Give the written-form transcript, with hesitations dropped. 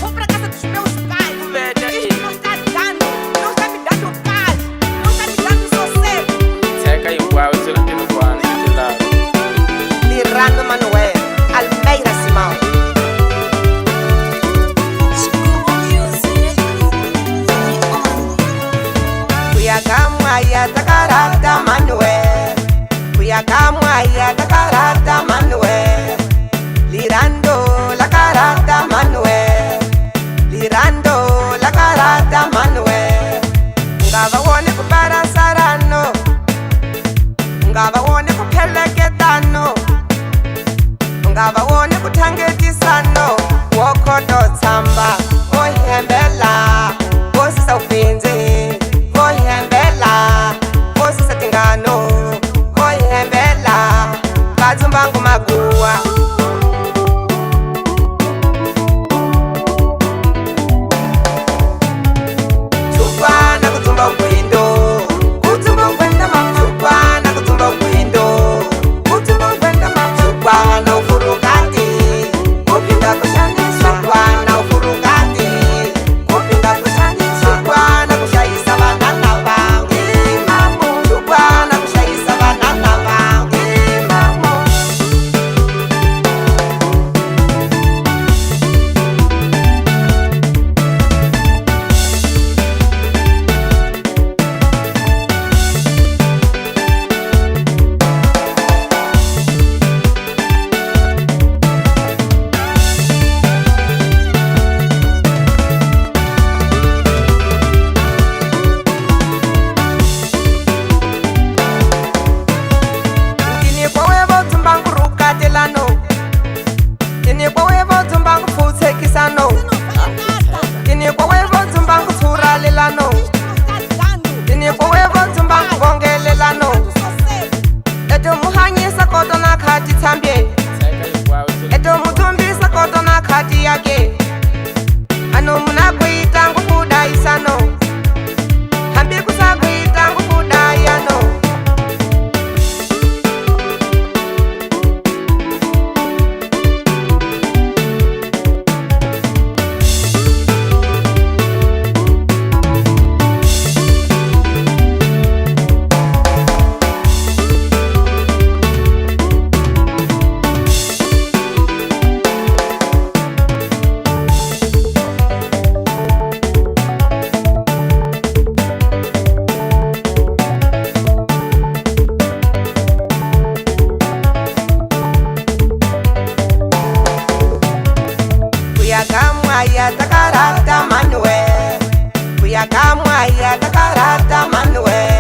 Vou pra casa dos meus pais. Isso não está dando, não está me dando paz, não está me dando sossego. Lirando Manuel, Almeira, Simão. Kuyakamwaya takarata Manuel, kuyakamwaya takarata Manuel, lirando la carata Manuel, lirando la carata Manuel. Ngava wone kupara sarano, ngava wone kupheleketano, ngava wone kuthangetisano, wokodo tsamba ohembela osisa ufinze ohembela osisa tingano ohembela batsumbangu maguwa. Chupana kutumba ukwendo, kutumba ukwenda mama. Chupana kutumba ukwendo, kutumba ukwenda mama. Chupana ufurukati, kupinda kushani. Chupana ufurukati, kupinda kushani. Chupana kushaisa banana bangu imamo. Chupana kushaisa banana bangu imamo. Eto mutumbisa koto na kati yake ano muna kuita ngukuda isano hambi kusa kuita ngukuda yano. Kuyakamwaya takarata Manuel, kuyakamwaya takarata Manuel.